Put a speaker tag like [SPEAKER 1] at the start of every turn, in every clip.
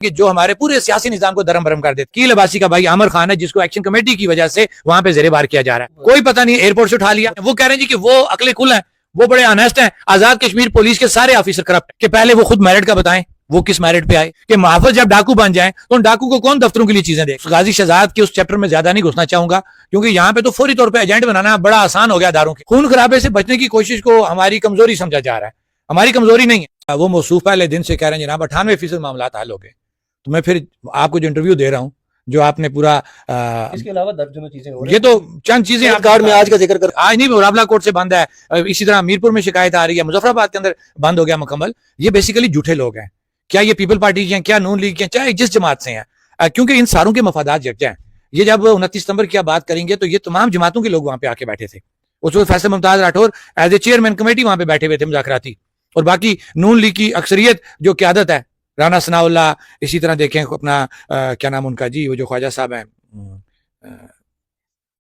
[SPEAKER 1] कि जो हमारे पूरे सियासी निजाम को दरम भरम कर देते। की लबासी का भाई आमिर खान है जिसको एक्शन कमेटी की वजह से वहां पे जेरेबार किया जा रहा है। कोई पता नहीं एयरपोर्ट से उठा लिया। वो कह रहे हैं जी कि वो अकले कुल है, वो बड़े ऑनेस्ट हैं। आजाद कश्मीर पुलिस के सारे ऑफिसर करप्ट कि पहले वो खुद मेरिट का बताएं वो किस मेरिट पे आए कि मुहाफिज जब डाकू बन जाए तो उन डाकू को कौन दफ्तरों के लिए चीजें दे। गाजी शहजाद के उस चैप्टर में ज्यादा नहीं घुसना चाहूंगा क्योंकि यहाँ पे तो फौरी तौर पे एजेंट बनाना बड़ा आसान हो गया दारों के। खून खराबे से बचने की कोशिश को हमारी कमजोरी समझा जा रहा है। हमारी कमजोरी नहीं है। वो मौसूफ पहले दिन से कह रहे हैं जनाब 98% मामला हल हो गए। तो मैं फिर आपको जो इंटरव्यू दे रहा हूँ जो आपने पूरा
[SPEAKER 2] इसके अलावा दर्जनों चीजें हो रही
[SPEAKER 1] ये तो चंद चीजें
[SPEAKER 2] कार्ड में आज का जिक्र कर
[SPEAKER 1] आज नहीं मुराबला कोर्ट से बंद है। इसी तरह मीरपुर में शिकायत आ रही है, मुजफ्फराबाद के अंदर बंद हो गया मुकम्मल। ये बेसिकली झूठे लोग हैं। क्या ये पीपल पार्टी के हैं, क्या नून लीग के हैं, चाहे जिस जमात से हैं, क्योंकि इन सारों के मफादात यकजा हैं। ये जब 29 सितंबर की आप बात करेंगे तो ये तमाम जमातों के लोग वहां पे आके बैठे थे। उस वक्त Faisal Mumtaz Rathore as a chairman committee वहां पे बैठे हुए थे मुज़ाकराती, और बाकी नून लीग की अक्सरियत जो क्यादत है, राना सनाउल्लाह, इसी तरह देखें अपना क्या नाम उनका जी, वो जो ख्वाजा साहब हैं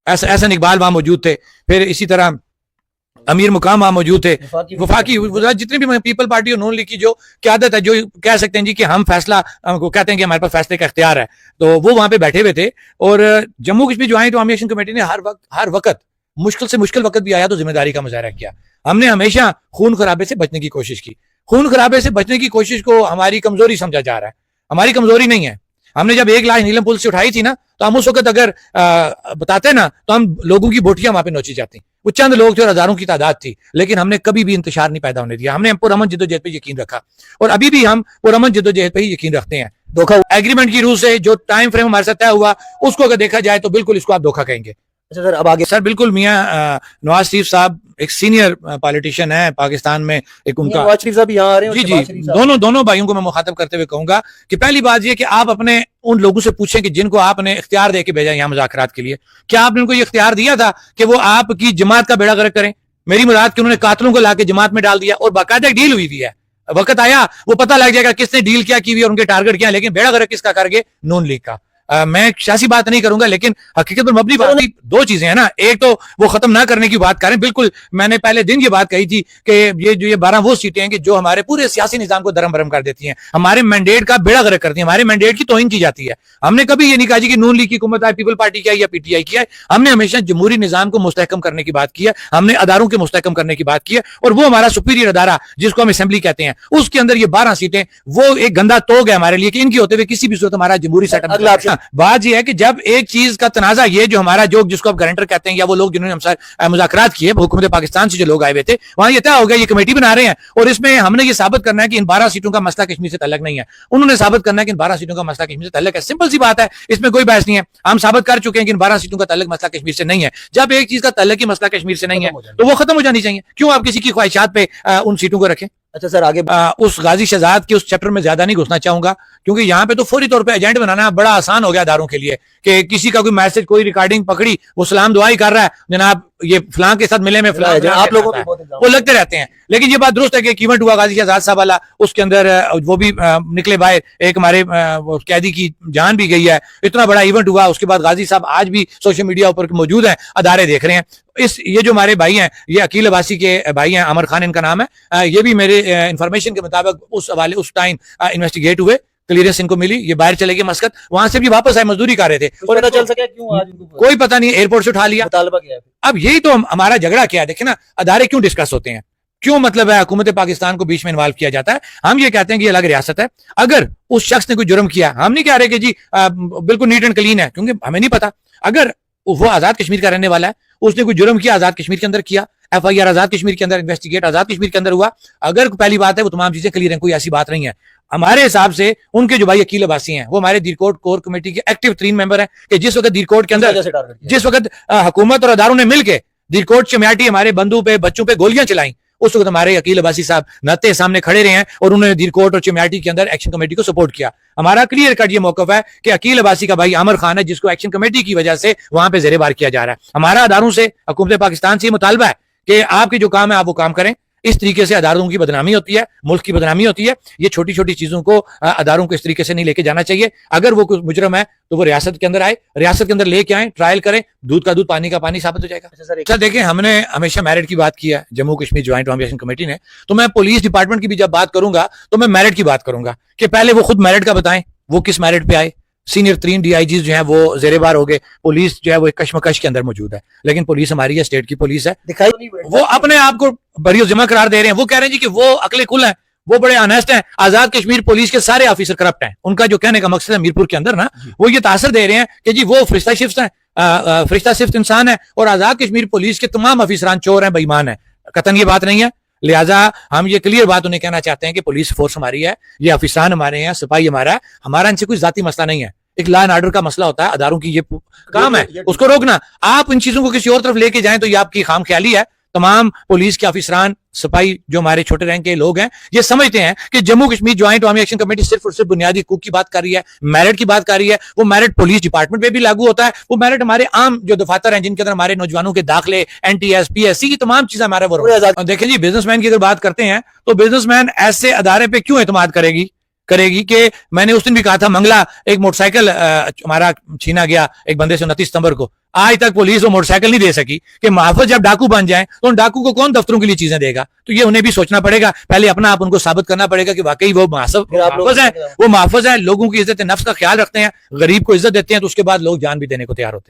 [SPEAKER 1] एहसन इकबाल वहां मौजूद थे। फिर इसी तरह अमीर मुकाम वहां मौजूद थे। वफाकी जितनी भी पीपल पार्टी और नून लीग की जो क्यादत है, जो कह सकते हैं जी कि हम फैसला को कहते हैं कि हमारे पास फैसले का इख्तियार है, तो वो वहां पे बैठे हुए थे। और जम्मू कश्मीर ज्वाइंट अवामी एक्शन कमेटी ने हर वक्त मुश्किल से मुश्किल वक्त भी आया तो जिम्मेदारी का मुजाहरा किया। हमने हमेशा खून खराबे से बचने की कोशिश की। खून खराबे से बचने की कोशिश को हमारी कमजोरी समझा जा रहा है। हमारी कमजोरी नहीं है। हमने जब एक लाश नीलम पुल से उठाई थी ना, तो हम उस वक्त अगर बताते ना तो हम लोगों की बोटियां वहां पे नोची जाती। वो चंद लोग थे और हजारों की तादाद थी, लेकिन हमने कभी भी इंतशार नहीं पैदा होने दिया। हमने पुरअमन जद्दोजहद पे यकीन रखा और अभी भी हम पुरअमन जद्दोजहद पे ही यकीन रखते हैं। धोखा एग्रीमेंट की रूह से जो टाइम फ्रेम हमारे साथ तय हुआ उसको अगर देखा जाए तो बिल्कुल इसको आप धोखा कहेंगे।
[SPEAKER 2] अच्छा सर, अब आगे
[SPEAKER 1] सर बिल्कुल मियां नवाज शरीफ साहब एक सीनियर पॉलिटिशियन है पाकिस्तान में। एक उनका
[SPEAKER 2] नवाज शरीफ साहब यहाँ आ रहे हैं।
[SPEAKER 1] जी, दोनों भाइयों को मैं मुखातब करते हुए कहूंगा कि पहली बात यह कि आप अपने उन लोगों से पूछें कि जिनको आपने इख्तियार देके भेजा यहाँ मुज़ाकरात के लिए, क्या आपने उनको ये इख्तियार दिया था कि वो आपकी जमात का बेड़ा गर्क करें? मेरी मुराद कि उन्होंने कातलों को लाके जमात में डाल दिया और बाकायदा डील हुई है। वक्त आया वो पता लग जाएगा किसने डील क्या की हुई और उनके टारगेट क्या, लेकिन बेड़ा गर्क किसका कर गए? नून लीग का। मैं सियासी बात नहीं करूंगा, लेकिन हकीकत पर मबनी बात दो चीजें हैं ना। एक तो वो खत्म ना करने की बात करें, बिल्कुल मैंने पहले दिन ये बात कही थी कि ये 12 वो सीटें हैं कि जो हमारे पूरे सियासी निजाम को दरम भरम कर देती हैं, हमारे मैंडेट का बेड़ा गर्क करती हैं, हमारे मैंडेट की तौहीन की जाती है। हमने कभी ये नहीं कहा जी कि नून लीग की हुकूमत है, पीपल पार्टी की है या पीटीआई की है। हमने हमेशा जमहूरी निजाम को मुस्तहकम करने की बात की है, हमने अदारों के मुस्तहकम करने की बात की है, और वो हमारा सुपीरियर अदारा जिसको हम असेंबली कहते हैं, उसके अंदर ये 12 सीटें वो एक गंदा तोग है हमारे लिए कि इनकी होते हुए किसी भी सूरत हमारा जमहूरी सेटअप। बात यह है कि जब एक चीज का तनाजा ये जो हमारा जो जिसको आप गारंटर कहते हैं या वो लोग जिन्होंने हमसे मुज़ाकरात किए हुकूमत पाकिस्तान से जो लोग आए हुए थे, वहां ये तय हो गया ये कमेटी बना रहे हैं और इसमें हमने ये साबित करना है कि इन 12 सीटों का मसला कश्मीर से तल्लक नहीं है। उन्होंने साबित करना है कि इन 12 सीटों का मसला कश्मीर से तल्लक है। सिंपल सी बात है, इसमें कोई बहस नहीं है। हम साबित कर चुके हैं कि इन 12 सीटों का तल्लक मसला कश्मीर से नहीं है। जब एक चीज का तल्लक ही मसला कश्मीर से नहीं है तो वो खत्म हो जानी चाहिए। क्यों आप किसी की ख्वाहिशात पे उन सीटों को रखें?
[SPEAKER 2] अच्छा सर, आगे
[SPEAKER 1] उस गाजी शहजाद के उस चैप्टर में ज्यादा नहीं घुसना चाहूंगा क्योंकि यहाँ पे तो फौरी तौर पे एजेंट बनाना बड़ा आसान हो गया दारों के लिए कि किसी का कोई मैसेज, कोई रिकॉर्डिंग पकड़ी, वो सलाम दुआई कर रहा है, जनाब ये फलां के साथ मिले में फलां
[SPEAKER 2] आप लोगों
[SPEAKER 1] वो लगते रहते हैं। लेकिन ये बात दुरुस्त है कि एक इवेंट हुआ गाजी शहजाद साहब वाला, उसके अंदर वो भी निकले बाहर, एक हमारे कैदी की जान भी गई है। इतना बड़ा इवेंट हुआ, उसके बाद गाजी साहब आज भी सोशल मीडिया ऊपर मौजूद हैं, अदारे देख रहे हैं। ये जो हमारे भाई हैं, ये अकील अब्बासी के भाई हैं, आमिर खान इनका नाम है। ये भी मेरे इंफॉर्मेशन के मुताबिक उस हवाले उस टाइम इन्वेस्टिगेट हुए, क्लियरेंस इनको मिली, ये बाहर चले गए मस्कत, वहां से भी वापस आए, मजदूरी कर रहे थे और
[SPEAKER 2] पता चल सका क्यों आज उनको
[SPEAKER 1] कोई पता नहीं, एयरपोर्ट से उठा लिया।
[SPEAKER 2] मुतालबा क्या है?
[SPEAKER 1] अब यही तो हमारा झगड़ा क्या है। देखिए ना, अदारे क्यों डिस्कस होते हैं, क्यों मतलब है हुकूमत पाकिस्तान को बीच में इन्वॉल्व किया जाता है। हम ये कहते हैं कि अलग रियासत है, अगर उस शख्स ने कोई जुर्म किया, हम नहीं कह रहे कि जी बिल्कुल नीट एंड क्लीन है, क्योंकि हमें नहीं पता। अगर वो आजाद कश्मीर का रहने वाला है, उसने कोई जुर्म किया, आजाद कश्मीर के अंदर किया, FIR आजाद कश्मीर के अंदर, इन्वेस्टिगेट आजाद कश्मीर के अंदर हुआ, अगर पहली बात है वो तमाम चीजें क्लियर हैं, कोई ऐसी बात नहीं है। हमारे हिसाब से उनके जो भाई अकील अब्बासी हैं वो हमारे दीरकोट कोर कमेटी के एक्टिव 3 मेंबर हैं कि जिस वक्त दीरकोट के अंदर जिस वक्त हुकूमत और अदारों ने मिलकर दीरकोट चमियाटी हमारे बंधु पे, बच्चों पे गोलियां चलाई, उस वक्त हमारे अकील अब्बासी साहब नत्ते सामने खड़े रहे हैं और उन्होंने दीरकोट और चिमियाटी के अंदर एक्शन कमेटी को सपोर्ट किया। हमारा क्लियर कट ये मौकफ है कि अकील अब्बासी का भाई आमिर खान है जिसको एक्शन कमेटी की वजह से वहां पे जेरेबार किया जा रहा है। हमारा अदारों से, हुकूमत पाकिस्तान से मुतालबा है कि आपके जो काम है आप वो काम करें। इस तरीके से अदारों की बदनामी होती है, मुल्क की बदनामी होती है। ये छोटी छोटी चीजों को अदारों को इस तरीके से नहीं लेके जाना चाहिए। अगर वो कुछ मुजरम है तो वो रियासत के अंदर आए, रियासत के अंदर लेके आए, ट्रायल करें, दूध का दूध पानी का पानी साबित हो जाएगा। अच्छा देखें, हमने हमेशा मेरिट की बात की है जम्मू कश्मीर ज्वाइंट अवामी एक्शन कमेटी ने, तो मैं पुलिस डिपार्टमेंट की भी जब बात करूंगा तो मैं मेरिट की बात करूंगा कि पहले वो खुद मेरिट का बताएं वो किस मेरिट पे आए? सीनियर 3 DIGs जो है वो जेरेबार हो गए, पुलिस जो है वो एक कश्मकश के अंदर मौजूद है। लेकिन पुलिस हमारी है, स्टेट की पुलिस है,
[SPEAKER 2] दिखाई नहीं पड़ता।
[SPEAKER 1] वो अपने आप को बरी जमा करार दे रहे हैं। वो कह रहे हैं जी कि वो अकले कुल है, वो बड़े ऑनेस्ट हैं। आजाद कश्मीर पुलिस के सारे ऑफिसर करप्ट हैं। उनका जो कहने का मकसद है मीरपुर के अंदर ना, वो ये तासर दे रहे हैं कि जी वो फरिश्ता शिफ्ट हैं, फरिश्ता शिफ्ट इंसान है, और आजाद कश्मीर पुलिस के तमाम अफिसरान चोर हैं, बेईमान है। कतन ये बात नहीं है। लिहाजा हम ये क्लियर बात उन्हें कहना चाहते हैं कि पुलिस फोर्स हमारी है, ये अफिसरान हमारे हैं, सिपाही हमारा है, हमारा इनसे कोई जाती मसला नहीं है। एक लॉ एंड ऑर्डर का मसला होता है, अदारों की ये काम है उसको रोकना। आप इन चीजों को किसी और तरफ लेके जाएं तो ये आपकी खाम ख्याली है। तमाम पुलिस के अफिसरान, सिपाही जो हमारे छोटे रैंक के लोग हैं, ये समझते हैं कि Jammu Kashmir joint army action committee सिर्फ और सिर्फ बुनियादी हकूक की बात कर रही है, मेरिट की बात कर रही है। वो मेरिट पुलिस डिपार्टमेंट में भी लागू होता है, वो मेरिट हमारे आम जो दफातर हैं जिनके अंदर हमारे नौजवानों के दाखिले, NTS PSC की तमाम चीजें हमारे वो देखें जी। बिजनेसमैन की अगर बात करते हैं तो बिजनेसमैन ऐसे अदारे पे क्यों एतमाद करेगी कि मैंने उस दिन भी कहा था, मंगला एक मोटरसाइकिल हमारा छीना गया एक बंदे से 29 सितंबर को, आज तक पुलिस वो मोटरसाइकिल नहीं दे सकी कि मुहाफिज जब डाकू बन जाए तो उन डाकू को कौन दफ्तरों के लिए चीजें देगा? तो ये उन्हें भी सोचना पड़ेगा, पहले अपना आप उनको साबित करना पड़ेगा कि वाकई वो मुहाफिज है, लोगों की इज्जत नफ्स का ख्याल रखते हैं, गरीब को इज्जत देते हैं, तो उसके बाद लोग जान भी देने को तैयार होते हैं।